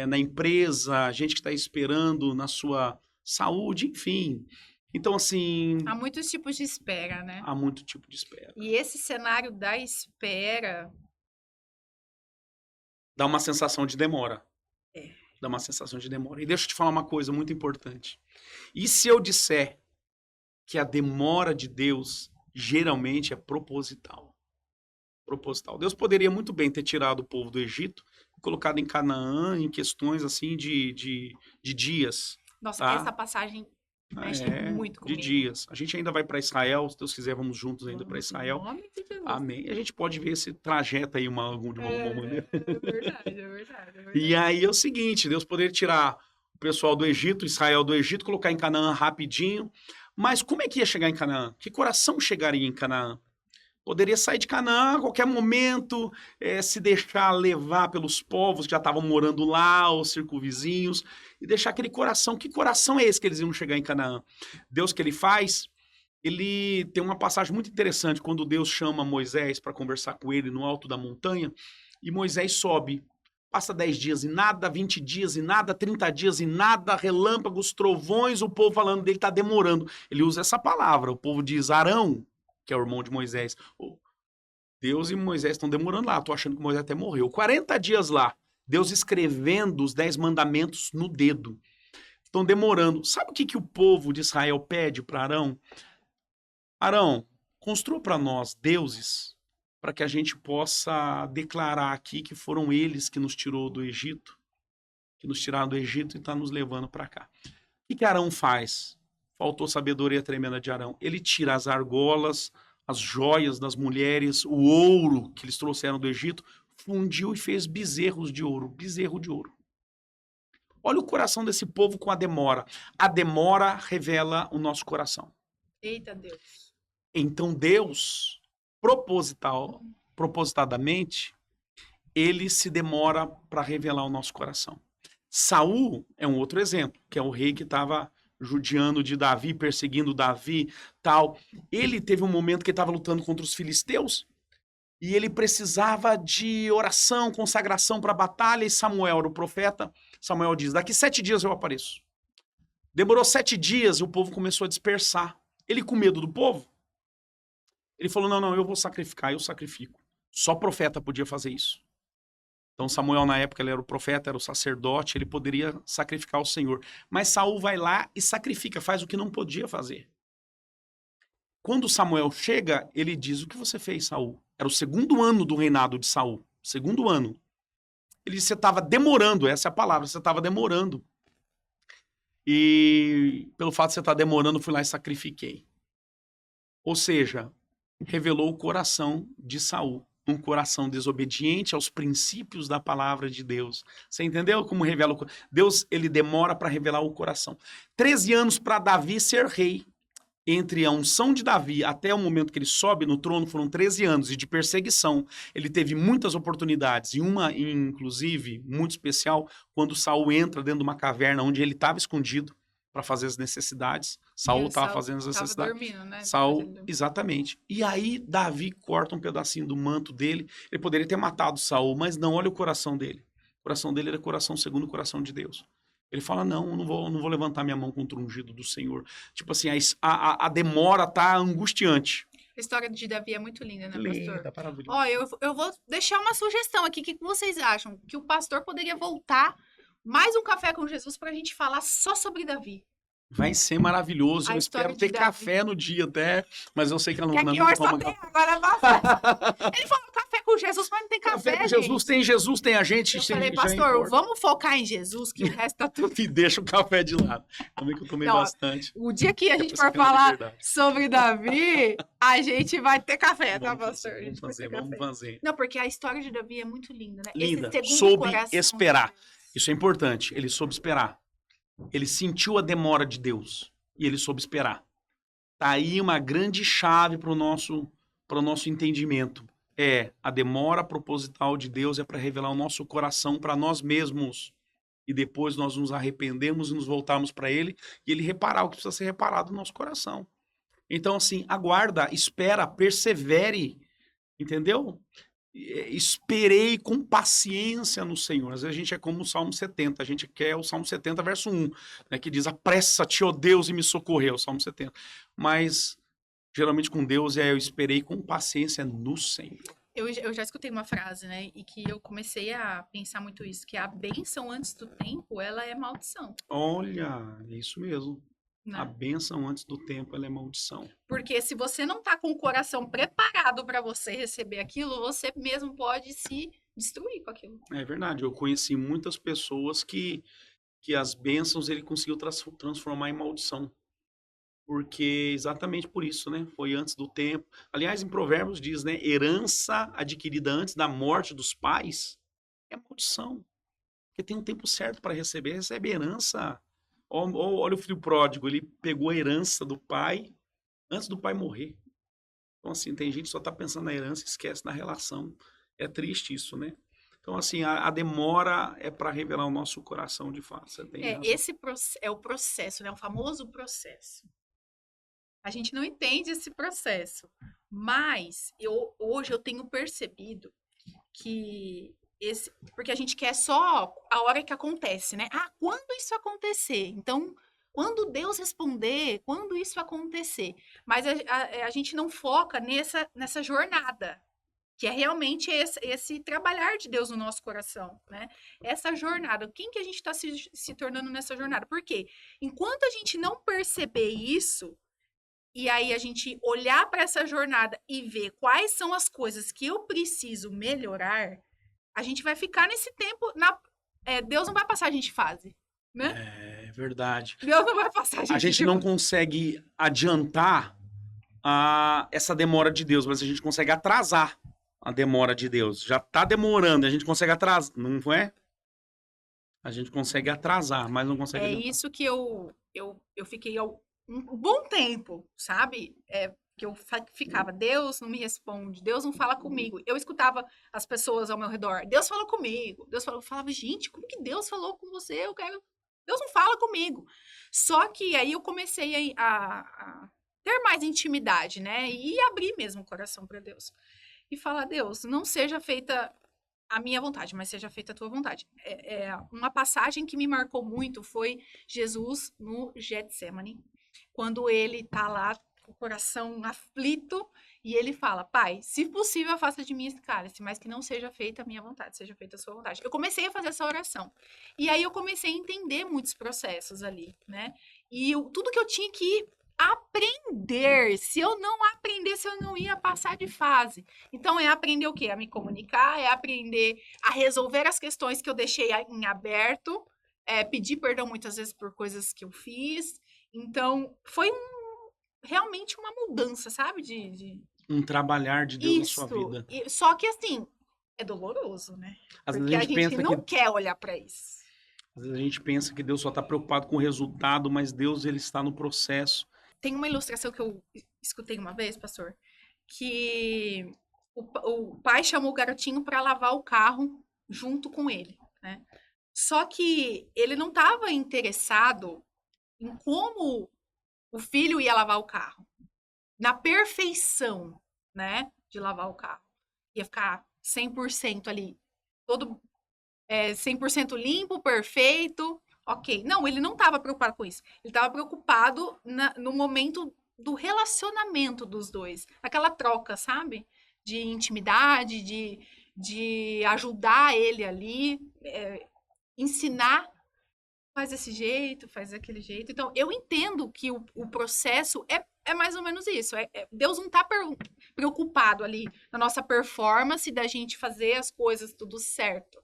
na empresa, gente que está esperando na sua saúde, enfim. Então, assim, Há muitos tipos de espera, né? há muito tipo de espera. E esse cenário da espera, Dá uma sensação de demora. É. Dá uma sensação de demora. E deixa eu te falar uma coisa muito importante. E se eu disser que a demora de Deus geralmente é proposital? Proposital. Deus poderia muito bem ter tirado o povo do Egito e colocado em Canaã em questões assim de dias. nossa, Tá? essa passagem mexe muito De comigo. dias. A gente ainda vai para Israel, se Deus quiser, vamos juntos ainda para Vamos, em Israel. nome de Jesus. Amém. E a gente pode ver esse trajeto aí de uma maneira. É verdade, é verdade. E aí é o seguinte, Deus poderia tirar o pessoal do Egito, Israel do Egito, colocar em Canaã rapidinho. Mas como é que ia chegar em Canaã? Que coração chegaria em Canaã? Poderia sair de Canaã a qualquer momento, se deixar levar pelos povos que já estavam morando lá, os circunvizinhos, e deixar aquele coração. Que coração é esse que eles iam chegar em Canaã? Deus que ele faz, ele tem uma passagem muito interessante, quando Deus chama Moisés para conversar com ele no alto da montanha, e Moisés sobe. Passa 10 dias e nada, 20 dias e nada, 30 dias e nada, relâmpagos, trovões, o povo falando dele está demorando. Ele usa essa palavra, o povo diz Arão, que é o irmão de Moisés. Deus e Moisés estão demorando lá, estou achando que Moisés até morreu. 40 dias lá, Deus escrevendo os 10 mandamentos no dedo. Estão demorando. Sabe o que o povo de Israel pede para Arão? Arão, construa para nós deuses, para que a gente possa declarar aqui que foram eles que nos tirou do Egito, que nos tiraram do Egito e estão nos levando para cá. O que Arão faz? Faltou sabedoria tremenda de Arão. Ele tira as argolas, as joias das mulheres, o ouro que eles trouxeram do Egito, fundiu e fez bezerros de ouro. Bezerro de ouro. Olha o coração desse povo com a demora. A demora revela o nosso coração. Eita Deus. Então Deus, propositadamente, ele se demora para revelar o nosso coração. Saul é um outro exemplo, que é o rei que estava judiando de Davi, perseguindo Davi, tal. Ele teve um momento que estava lutando contra os filisteus e ele precisava de oração, consagração para a batalha, e Samuel era o profeta. Samuel diz, daqui 7 dias eu apareço. Demorou 7 dias e o povo começou a dispersar. Ele com medo do povo, ele falou, não, eu vou sacrificar, eu sacrifico. Só profeta podia fazer isso. Então Samuel na época ele era o profeta, era o sacerdote, ele poderia sacrificar o Senhor. Mas Saul vai lá e sacrifica, faz o que não podia fazer. Quando Samuel chega, ele diz, o que você fez, Saul? Era o 2º ano do reinado de Saul, 2º ano. Ele disse, você estava demorando, essa é a palavra, você estava demorando. E pelo fato de você estar demorando, eu fui lá e sacrifiquei. Ou seja, revelou o coração de Saul. Um coração desobediente aos princípios da palavra de Deus. Você entendeu como revela o coração? Deus, ele demora para revelar o coração. 13 anos para Davi ser rei. Entre a unção de Davi até o momento que ele sobe no trono foram 13 anos e de perseguição. Ele teve muitas oportunidades, e uma, inclusive, muito especial, quando Saul entra dentro de uma caverna onde ele estava escondido para fazer as necessidades. Saul estava fazendo as necessidades. Dormindo, né? Saul, exatamente. E aí Davi corta um pedacinho do manto dele. Ele poderia ter matado Saul, mas não, olha o coração dele. O coração dele era coração segundo o coração de Deus. Ele fala, não, eu não vou levantar minha mão contra o ungido do Senhor. Tipo assim, a demora tá angustiante. A história de Davi é muito linda, né, pastor? Linda, maravilhoso. Ó, eu vou deixar uma sugestão aqui. O que vocês acham? Que o pastor poderia voltar mais um café com Jesus pra gente falar só sobre Davi. Vai ser maravilhoso. A Eu história espero de ter Davi. café no dia até, mas eu sei que ela Que não aqui hoje só toma tem café. agora bastante. Ele falou café com Jesus, mas não tem Café café, com gente. Jesus tem a gente. Eu sem- falei, já pastor, importa. vamos focar em Jesus, que o resto tá tudo... E deixa o café de lado. Também que eu tomei Não, bastante. O dia que a gente Depois for que eu tenho falar liberdade. sobre Davi, a gente vai ter café, tá, Vamos pastor? fazer, A vamos gente vai fazer, ter vamos café. fazer. Não, porque a história de Davi é muito linda, né? Linda. Esse segundo Soube coração esperar. de Deus. Isso é importante. Ele soube esperar. Ele sentiu a demora de Deus. E ele soube esperar. Tá aí uma grande chave para o nosso entendimento. A demora proposital de Deus é para revelar o nosso coração para nós mesmos. E depois nós nos arrependemos e nos voltarmos para Ele. E Ele reparar o que precisa ser reparado no nosso coração. Então, assim, aguarda, espera, persevere. Entendeu? Esperei com paciência no Senhor. Às vezes a gente é como o Salmo 70, a gente quer o Salmo 70, verso 1, né, que diz, apressa-te, ó Deus, e me socorreu, o Salmo 70. Mas, geralmente com Deus, eu esperei com paciência no Senhor. Eu já escutei uma frase, né? E que eu comecei a pensar muito isso, que a bênção antes do tempo, ela é maldição. Olha, é isso mesmo. Né? A bênção antes do tempo, ela é maldição. Porque se você não tá com o coração preparado para você receber aquilo, você mesmo pode se destruir com aquilo. É verdade, eu conheci muitas pessoas que as bênçãos ele conseguiu transformar em maldição. Porque exatamente por isso, né? Foi antes do tempo. Aliás, em Provérbios diz, né? Herança adquirida antes da morte dos pais é maldição. Porque tem um tempo certo para receber. Recebe herança. Olha o filho pródigo, ele pegou a herança do pai antes do pai morrer. Então, assim, tem gente que só está pensando na herança e esquece da relação. É triste isso, né? Então, assim, a demora é para revelar o nosso coração de fato. Você tem razão. Esse é o processo, né? O famoso processo. A gente não entende esse processo. Mas hoje eu tenho percebido que porque a gente quer só a hora que acontece, né? Ah, quando isso acontecer? Então, quando Deus responder, quando isso acontecer? Mas a gente não foca nessa jornada, que é realmente esse trabalhar de Deus no nosso coração, né? Essa jornada. Quem que a gente está se tornando nessa jornada? Por quê? Enquanto a gente não perceber isso, e aí a gente olhar para essa jornada e ver quais são as coisas que eu preciso melhorar, a gente vai ficar nesse tempo. Deus não vai passar a gente de fase, né? É verdade. Deus não vai passar A gente não consegue adiantar essa demora de Deus, mas a gente consegue atrasar a demora de Deus. Já está demorando, a gente consegue atrasar, não é? A gente consegue atrasar, mas não consegue adiantar. Isso que eu fiquei um bom tempo, sabe? Que eu ficava, Deus não me responde, Deus não fala comigo. Eu escutava as pessoas ao meu redor, Deus falou comigo, Deus falou, eu falava, gente, como que Deus falou com você? Deus não fala comigo. Só que aí eu comecei a ter mais intimidade, né? E abrir mesmo o coração para Deus. E falar, Deus, não seja feita a minha vontade, mas seja feita a tua vontade. Uma passagem que me marcou muito foi Jesus no Getsemane, quando ele tá lá com o coração aflito e ele fala, Pai, se possível, afasta de mim esse cálice, mas que não seja feita a minha vontade, seja feita a sua vontade. Eu comecei a fazer essa oração. E aí eu comecei a entender muitos processos ali, né? E tudo que eu tinha que aprender. Se eu não aprendesse, eu não ia passar de fase. Então, é aprender o quê? A me comunicar, é aprender a resolver as questões que eu deixei em aberto, pedir perdão muitas vezes por coisas que eu fiz. Então, foi realmente uma mudança, sabe? Um trabalhar de Deus na sua vida. Só que, assim, é doloroso, né? Porque a gente não quer olhar para isso. Às vezes a gente pensa que Deus só está preocupado com o resultado, mas Deus, ele está no processo. Tem uma ilustração que eu escutei uma vez, pastor, que o pai chamou o garotinho para lavar o carro junto com ele, né? Só que ele não estava interessado em como o filho ia lavar o carro, na perfeição, né, de lavar o carro. Ia ficar 100% ali, todo 100% limpo, perfeito, Ok. Não, ele não estava preocupado com isso. Ele estava preocupado no momento do relacionamento dos dois. Aquela troca, sabe? De intimidade, de ajudar ele ali, ensinar, faz desse jeito, faz daquele jeito. Então, eu entendo que o processo é mais ou menos isso. Deus não está preocupado ali na nossa performance da gente fazer as coisas tudo certo.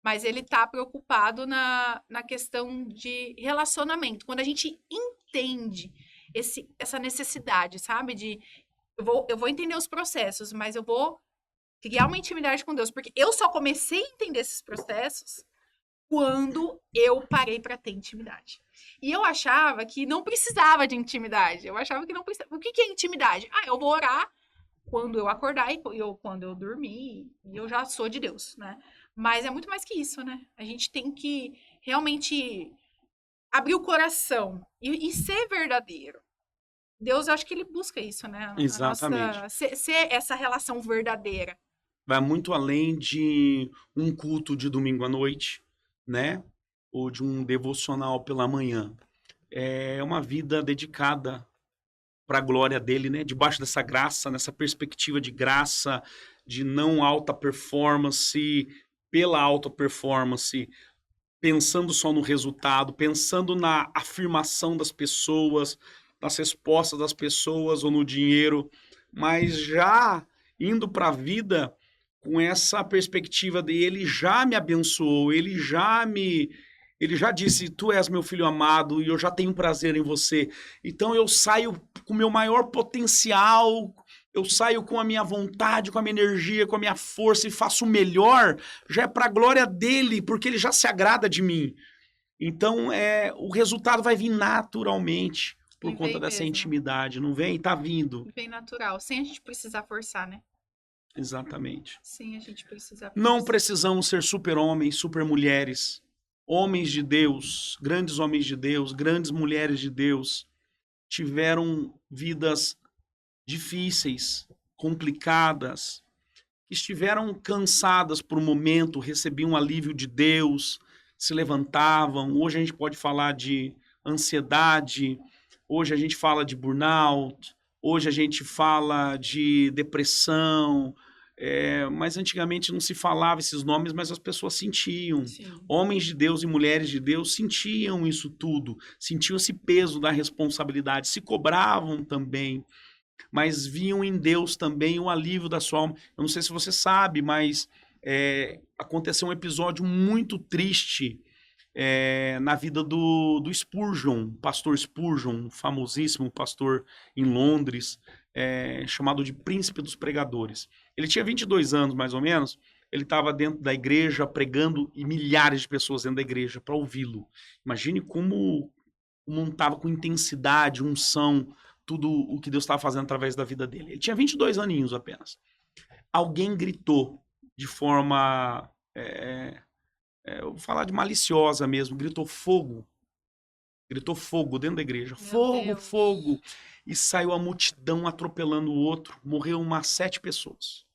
Mas ele está preocupado na questão de relacionamento. Quando a gente entende essa necessidade, sabe? Eu vou entender os processos, mas eu vou criar uma intimidade com Deus. Porque eu só comecei a entender esses processos quando eu parei para ter intimidade. E eu achava que não precisava de intimidade. Eu achava que não precisava. O que é intimidade? Ah, eu vou orar quando eu acordar e quando eu dormir, e eu já sou de Deus, né? Mas é muito mais que isso, né? A gente tem que realmente abrir o coração e ser verdadeiro. Deus, eu acho que ele busca isso, né? Exatamente. Ser essa relação verdadeira. Vai muito além de um culto de domingo à noite, né? Ou de um devocional pela manhã. É uma vida dedicada para a glória dele, né? Debaixo dessa graça, nessa perspectiva de graça, de não alta performance, pela alta performance, pensando só no resultado, pensando na afirmação das pessoas, nas respostas das pessoas ou no dinheiro, mas já indo para a vida com essa perspectiva de ele já me abençoou, ele já disse, tu és meu filho amado e eu já tenho prazer em você. Então eu saio com o meu maior potencial, eu saio com a minha vontade, com a minha energia, com a minha força e faço o melhor, já é para a glória dele, porque ele já se agrada de mim. Então o resultado vai vir naturalmente por conta dessa mesmo. intimidade, não vem? Tá vindo. Vem natural, sem a gente precisar forçar, né? Exatamente. Sem a gente precisar forçar. Não precisamos ser super-homens, super-mulheres, homens de Deus, grandes mulheres de Deus, tiveram vidas difíceis, complicadas, estiveram cansadas por um momento, recebiam alívio de Deus, se levantavam. Hoje a gente pode falar de ansiedade, hoje a gente fala de burnout, hoje a gente fala de depressão, mas antigamente não se falava esses nomes, mas as pessoas sentiam. Sim. Homens de Deus e mulheres de Deus sentiam isso tudo, sentiam esse peso da responsabilidade, se cobravam também, mas viam em Deus também o alívio da sua alma. Eu não sei se você sabe, mas aconteceu um episódio muito triste na vida do Spurgeon, pastor Spurgeon, famosíssimo pastor em Londres, chamado de Príncipe dos Pregadores. Ele tinha 22 anos, mais ou menos, ele estava dentro da igreja pregando e milhares de pessoas dentro da igreja para ouvi-lo. Imagine como não estava com intensidade, unção, tudo o que Deus estava fazendo através da vida dele. Ele tinha 22 aninhos apenas. Alguém gritou de forma, eu vou falar de maliciosa mesmo, gritou fogo dentro da igreja, fogo, fogo, e saiu a multidão atropelando o outro, morreu umas 7 pessoas.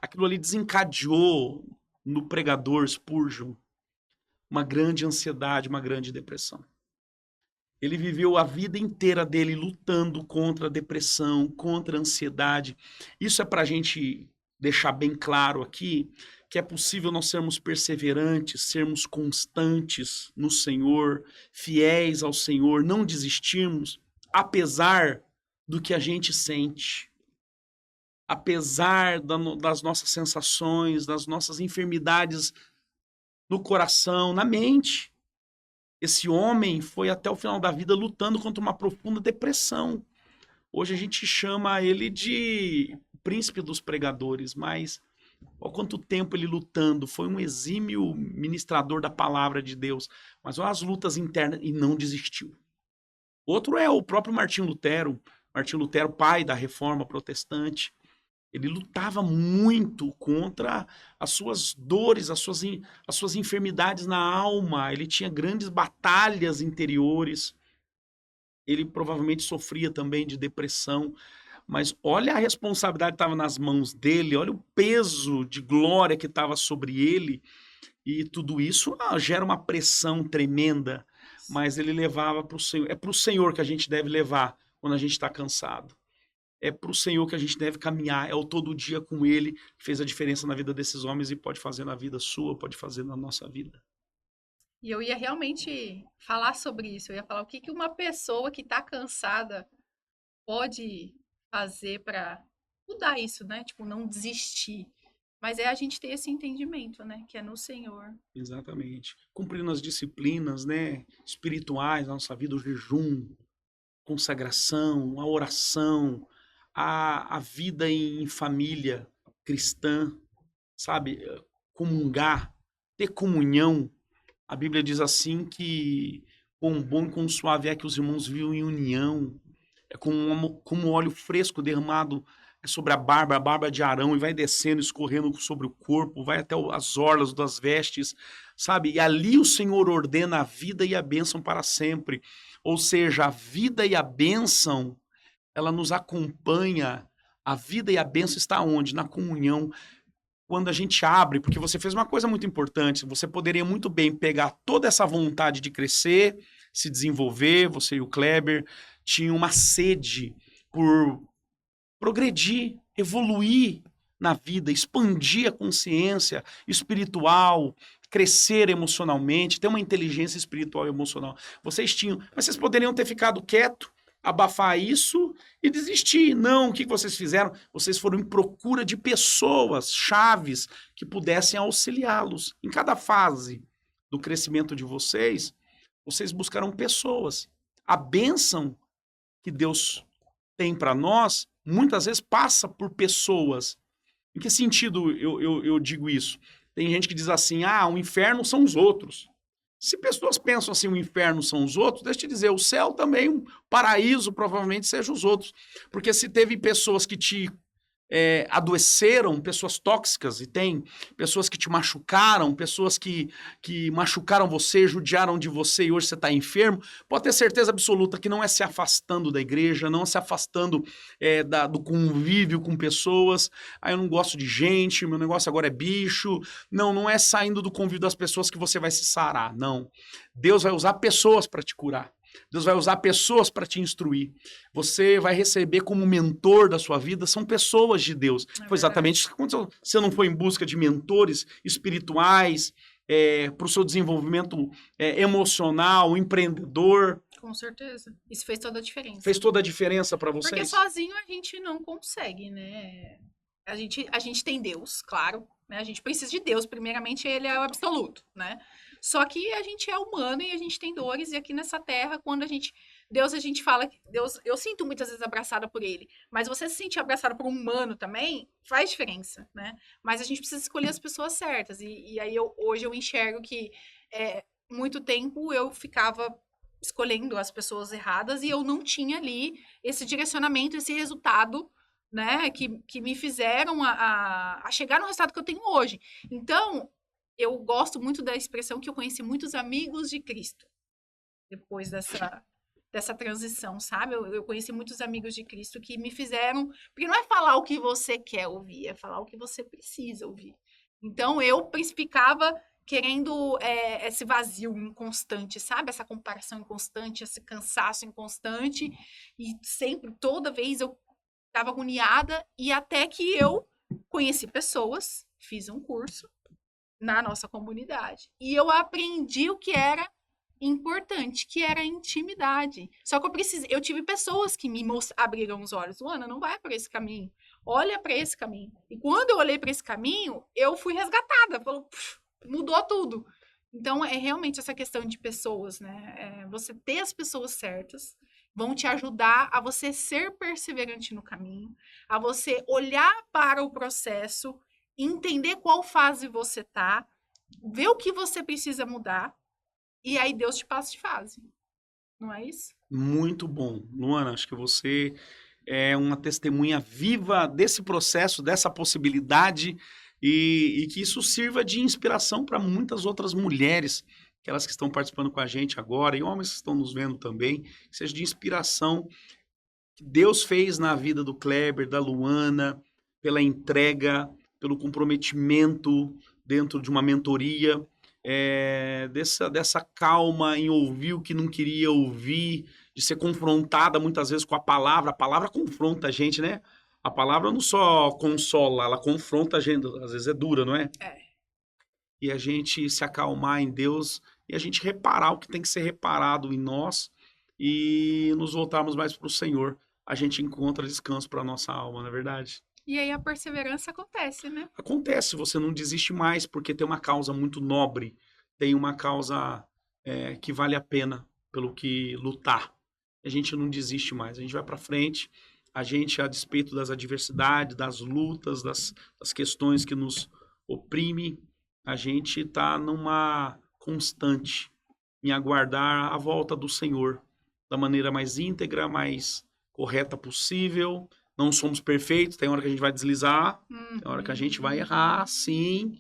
Aquilo ali desencadeou no pregador Spurgeon uma grande ansiedade, uma grande depressão. Ele viveu a vida inteira dele lutando contra a depressão, contra a ansiedade. Isso é para a gente deixar bem claro aqui que é possível nós sermos perseverantes, sermos constantes no Senhor, fiéis ao Senhor, não desistirmos, apesar do que a gente sente, apesar das nossas sensações, das nossas enfermidades no coração, na mente. Esse homem foi até o final da vida lutando contra uma profunda depressão. Hoje a gente chama ele de príncipe dos pregadores, mas olha quanto tempo ele lutando. Foi um exímio ministrador da palavra de Deus, mas olha as lutas internas e não desistiu. Outro é o próprio Martinho Lutero, pai da Reforma Protestante. Ele lutava muito contra as suas dores, as suas enfermidades na alma. Ele tinha grandes batalhas interiores. Ele provavelmente sofria também de depressão. Mas olha a responsabilidade que estava nas mãos dele, olha o peso de glória que estava sobre ele. E tudo isso gera uma pressão tremenda, mas ele levava para o Senhor. É para o Senhor que a gente deve levar quando a gente está cansado. É para o Senhor que a gente deve caminhar. É o todo dia com Ele que fez a diferença na vida desses homens e pode fazer na vida sua, pode fazer na nossa vida. E eu ia realmente falar sobre isso. Eu ia falar o que uma pessoa que está cansada pode fazer para mudar isso, né? Tipo, não desistir. Mas é a gente ter esse entendimento, né? Que é no Senhor. Exatamente. Cumprindo as disciplinas, né, espirituais da nossa vida, o jejum, consagração, a oração, a vida em família cristã, sabe? Comungar, ter comunhão. A Bíblia diz assim que quão bom e quão suave é que os irmãos vivem em união. É como óleo fresco derramado sobre a barba de Arão, e vai descendo, escorrendo sobre o corpo, vai até as orlas das vestes, sabe? E ali o Senhor ordena a vida e a bênção para sempre. Ou seja, a vida e a bênção, ela nos acompanha. A vida e a bênção está onde? Na comunhão. Quando a gente abre, porque você fez uma coisa muito importante, você poderia muito bem pegar toda essa vontade de crescer, se desenvolver, você e o Kleber tinham uma sede por progredir, evoluir na vida, expandir a consciência espiritual, crescer emocionalmente, ter uma inteligência espiritual e emocional. Vocês tinham, mas vocês poderiam ter ficado quieto, abafar isso e desistir. Não, o que vocês fizeram? Vocês foram em procura de pessoas, chaves, que pudessem auxiliá-los. Em cada fase do crescimento de vocês, vocês buscaram pessoas. A bênção que Deus tem para nós, muitas vezes passa por pessoas. Em que sentido eu digo isso? Tem gente que diz assim, o inferno são os outros. Se pessoas pensam assim, o inferno são os outros, deixa eu te dizer, o céu também, o paraíso provavelmente seja os outros. Porque se teve pessoas que te adoeceram, pessoas tóxicas, e tem pessoas que te machucaram, pessoas que machucaram você, judiaram de você e hoje você está enfermo, pode ter certeza absoluta que não é se afastando da igreja, não é se afastando do convívio com pessoas, eu não gosto de gente, meu negócio agora é bicho, não é saindo do convívio das pessoas que você vai se sarar, não. Deus vai usar pessoas para te curar. Deus vai usar pessoas para te instruir. Você vai receber como mentor da sua vida, são pessoas de Deus. Foi exatamente isso que aconteceu. Você não foi em busca de mentores espirituais para o seu desenvolvimento emocional, empreendedor. Com certeza. Isso fez toda a diferença. Fez toda a diferença para vocês? Porque sozinho a gente não consegue, né? A gente tem Deus, claro. Né? A gente precisa de Deus. Primeiramente, Ele é o absoluto, né? Só que a gente é humano e a gente tem dores, e aqui nessa terra, quando a gente fala que Deus, eu sinto muitas vezes abraçada por ele, mas você se sentir abraçada por um humano também faz diferença, né? Mas a gente precisa escolher as pessoas certas, e aí hoje eu enxergo que muito tempo eu ficava escolhendo as pessoas erradas e eu não tinha ali esse direcionamento, esse resultado, né, que me fizeram a chegar no resultado que eu tenho hoje. Então, eu gosto muito da expressão que eu conheci muitos amigos de Cristo depois dessa transição, sabe? Eu conheci muitos amigos de Cristo que me fizeram... Porque não é falar o que você quer ouvir, é falar o que você precisa ouvir. Então, eu ficava querendo esse vazio inconstante, sabe? Essa comparação inconstante, esse cansaço inconstante. E sempre, toda vez, eu estava agoniada. E até que eu conheci pessoas, fiz um curso na nossa comunidade. E eu aprendi o que era importante, que era a intimidade. Só que eu tive pessoas que me abriram os olhos. Luana, não vai para esse caminho. Olha para esse caminho. E quando eu olhei para esse caminho, eu fui resgatada. Falou, mudou tudo. Então, é realmente essa questão de pessoas, né? Você ter as pessoas certas vão te ajudar a você ser perseverante no caminho, a você olhar para o processo, entender qual fase você tá, ver o que você precisa mudar, e aí Deus te passa de fase. Não é isso? Muito bom. Luana, acho que você é uma testemunha viva desse processo, dessa possibilidade, e que isso sirva de inspiração para muitas outras mulheres, aquelas que estão participando com a gente agora, e homens que estão nos vendo também, que seja de inspiração que Deus fez na vida do Kleber, da Luana, pela entrega, pelo comprometimento dentro de uma mentoria, dessa calma em ouvir o que não queria ouvir, de ser confrontada muitas vezes com a palavra confronta a gente, né? A palavra não só consola, ela confronta a gente, às vezes é dura, não é? É. E a gente se acalmar em Deus e a gente reparar o que tem que ser reparado em nós e nos voltarmos mais para o Senhor. A gente encontra descanso para a nossa alma, não é verdade? E aí a perseverança acontece, né? Acontece, você não desiste mais porque tem uma causa muito nobre, tem uma causa que vale a pena pelo que lutar. A gente não desiste mais, a gente vai para frente, a gente, a despeito das adversidades, das lutas, das questões que nos oprimem, a gente está numa constante em aguardar a volta do Senhor da maneira mais íntegra, mais correta possível. Não somos perfeitos, tem hora que a gente vai deslizar, tem hora que a gente vai errar, sim,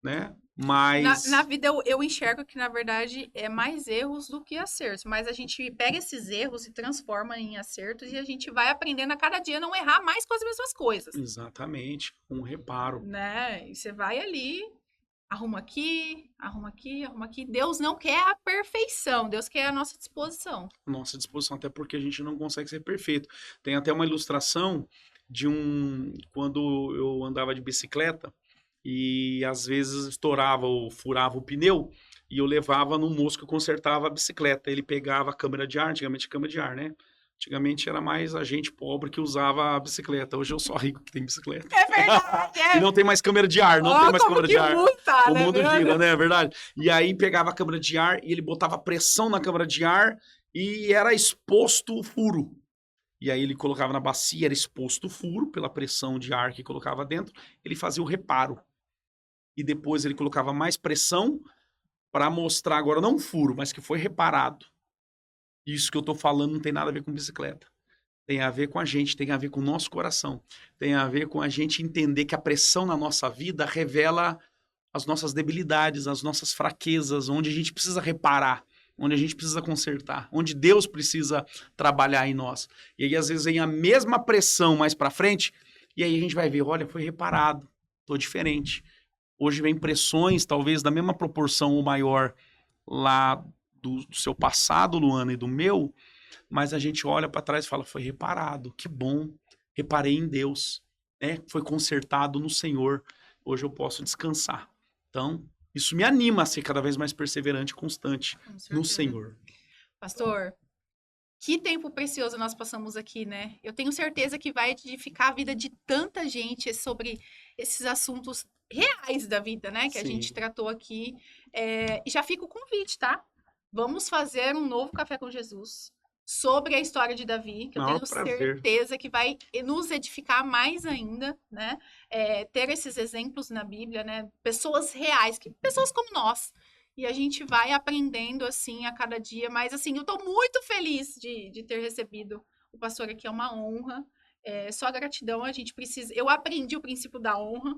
né? Mas... Na vida eu enxergo que, na verdade, é mais erros do que acertos. Mas a gente pega esses erros e transforma em acertos e a gente vai aprendendo a cada dia não errar mais com as mesmas coisas. Exatamente, um reparo. Né? E você vai ali, arruma aqui, arruma aqui, arruma aqui. Deus não quer a perfeição, Deus quer a nossa disposição. Nossa disposição, até porque a gente não consegue ser perfeito. Tem até uma ilustração de quando eu andava de bicicleta, e às vezes estourava ou furava o pneu e eu levava no moço que consertava a bicicleta. Ele pegava a câmara de ar, antigamente câmara de ar, né? Antigamente era mais a gente pobre que usava a bicicleta. Hoje eu sou rico que tem bicicleta. É verdade, E não tem mais câmera de ar, não tem mais câmera de ar. O mundo gira, né? É verdade. E aí pegava a câmara de ar e ele botava pressão na câmara de ar e era exposto o furo. E aí ele colocava na bacia, era exposto o furo pela pressão de ar que colocava dentro. Ele fazia o reparo. E depois ele colocava mais pressão para mostrar agora não um furo, mas que foi reparado. Isso que eu estou falando não tem nada a ver com bicicleta. Tem a ver com a gente, tem a ver com o nosso coração. Tem a ver com a gente entender que a pressão na nossa vida revela as nossas debilidades, as nossas fraquezas, onde a gente precisa reparar, onde a gente precisa consertar, onde Deus precisa trabalhar em nós. E aí às vezes vem a mesma pressão mais para frente, e aí a gente vai ver, olha, foi reparado, estou diferente. Hoje vem pressões, talvez da mesma proporção ou maior lá do seu passado, Luana, e do meu, mas a gente olha para trás e fala, foi reparado, que bom, reparei em Deus, né? Foi consertado no Senhor, hoje eu posso descansar. Então, isso me anima a ser cada vez mais perseverante e constante no Senhor. Pastor, que tempo precioso nós passamos aqui, né? Eu tenho certeza que vai edificar a vida de tanta gente sobre esses assuntos reais da vida, né? Que a gente tratou aqui. E já fica o convite, tá? Vamos fazer um novo Café com Jesus sobre a história de Davi, que eu tenho certeza que vai nos edificar mais ainda, né? Ter esses exemplos na Bíblia, né? Pessoas reais, pessoas como nós. E a gente vai aprendendo, assim, a cada dia. Mas, assim, eu tô muito feliz de ter recebido o pastor aqui. É uma honra. Só gratidão, a gente precisa... Eu aprendi o princípio da honra.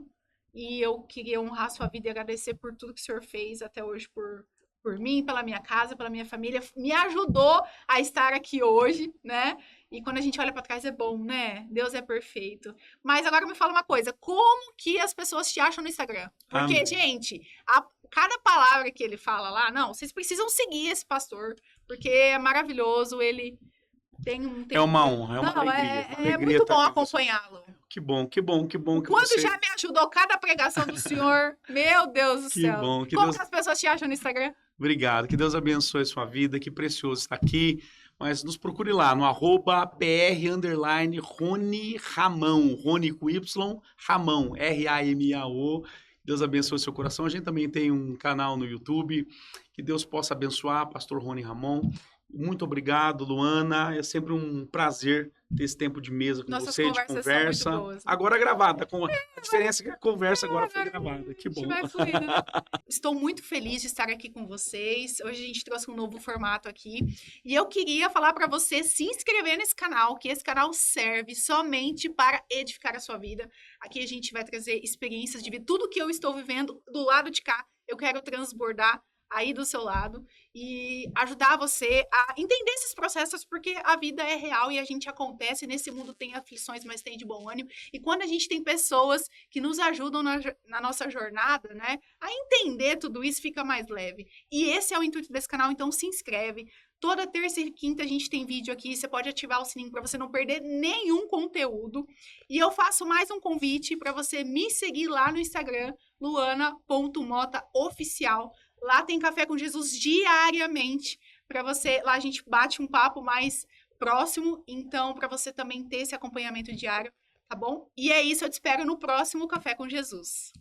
E eu queria honrar a sua vida e agradecer por tudo que o senhor fez até hoje por mim, pela minha casa, pela minha família. Me ajudou a estar aqui hoje, né? E quando a gente olha para trás é bom, né? Deus é perfeito. Mas agora me fala uma coisa. Como que as pessoas te acham no Instagram? Porque, gente, cada palavra que ele fala lá, não, vocês precisam seguir esse pastor, porque é maravilhoso, ele tem é uma honra, é uma alegria. É muito bom acompanhá-lo. Que bom, que bom, que bom. Quando já me ajudou cada pregação do senhor, meu Deus do céu. Bom, como as pessoas te acham no Instagram? Obrigado, que Deus abençoe a sua vida, que precioso estar aqui. Mas nos procure lá, no @PR_Rony Ramão, Rony com Y, Ramão, R-A-M-A-O. Deus abençoe o seu coração. A gente também tem um canal no YouTube. Que Deus possa abençoar, Pastor Rony Ramão. Muito obrigado, Luana. É sempre um prazer ter esse tempo de mesa com você, de conversa. Agora gravada. A diferença é que a conversa agora foi gravada. Que bom. Estou muito feliz de estar aqui com vocês. Hoje a gente trouxe um novo formato aqui. E eu queria falar para você se inscrever nesse canal, que esse canal serve somente para edificar a sua vida. Aqui a gente vai trazer experiências de vida. Tudo que eu estou vivendo do lado de cá, eu quero transbordar aí do seu lado e ajudar você a entender esses processos, porque a vida é real e a gente acontece, nesse mundo tem aflições, mas tem de bom ânimo. E quando a gente tem pessoas que nos ajudam na nossa jornada, né, a entender tudo isso, fica mais leve. E esse é o intuito desse canal, então se inscreve. Toda terça e quinta a gente tem vídeo aqui, você pode ativar o sininho para você não perder nenhum conteúdo. E eu faço mais um convite para você me seguir lá no Instagram, luana.motaoficial. Lá tem Café com Jesus diariamente, para você, lá a gente bate um papo mais próximo, então para você também ter esse acompanhamento diário, tá bom? E é isso, eu te espero no próximo Café com Jesus.